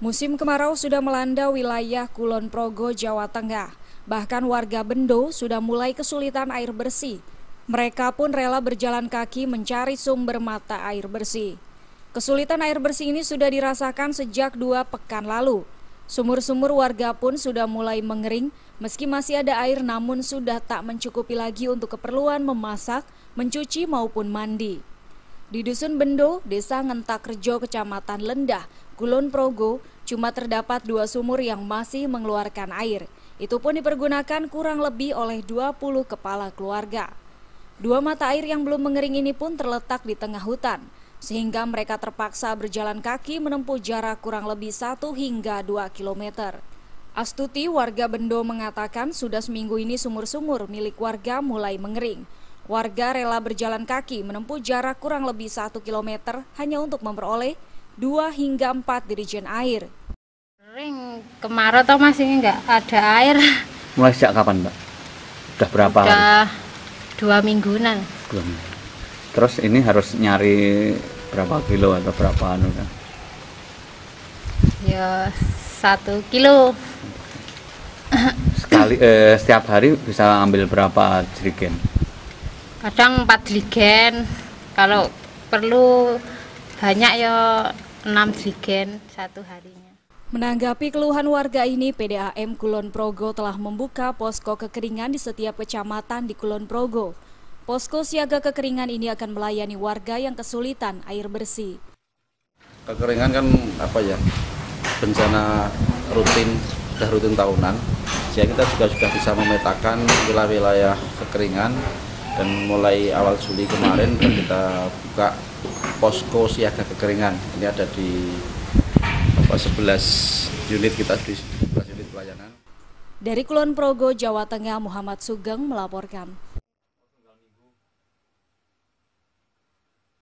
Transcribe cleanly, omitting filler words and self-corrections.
Musim kemarau sudah melanda wilayah Kulon Progo, Jawa Tengah. Bahkan warga Bendo sudah mulai kesulitan air bersih. Mereka pun rela berjalan kaki mencari sumber mata air bersih. Kesulitan air bersih ini sudah dirasakan sejak 2 pekan lalu. Sumur-sumur warga pun sudah mulai mengering, meski masih ada air namun sudah tak mencukupi lagi untuk keperluan memasak, mencuci maupun mandi. Di Dusun Bendo, Desa Ngentakrejo, Kecamatan Lendah, Kulon Progo, cuma terdapat 2 sumur yang masih mengeluarkan air. Itu pun dipergunakan kurang lebih oleh 20 kepala keluarga. 2 mata air yang belum mengering ini pun terletak di tengah hutan, sehingga mereka terpaksa berjalan kaki menempuh jarak kurang lebih 1 hingga 2 km. Astuti, warga Bendo, mengatakan sudah seminggu ini sumur-sumur milik warga mulai mengering. Warga rela berjalan kaki menempuh jarak kurang lebih 1 km hanya untuk memperoleh 2 hingga 4 dirijen air. Kering, kemarau atau masih nggak ada air. Mulai sejak kapan, Mbak? Udah berapa hari? Udah 2 mingguan. 2 minggu. Terus ini harus nyari berapa kilo atau berapa anu kan? Ya 1 kilo. Setiap hari bisa ambil berapa jerigen? Kadang 4 jerigen. Kalau perlu banyak ya 6 jerigen satu harinya. Menanggapi keluhan warga ini, PDAM Kulon Progo telah membuka posko kekeringan di setiap kecamatan di Kulon Progo. Posko siaga kekeringan ini akan melayani warga yang kesulitan air bersih. Kekeringan kan bencana rutin tahunan. Jadi kita juga sudah bisa memetakan wilayah-wilayah kekeringan, dan mulai awal Juli kemarin kita buka posko siaga kekeringan. Ini ada di 11 unit kita, di 11 unit pelayanan. Dari Kulon Progo, Jawa Tengah, Muhammad Sugeng melaporkan.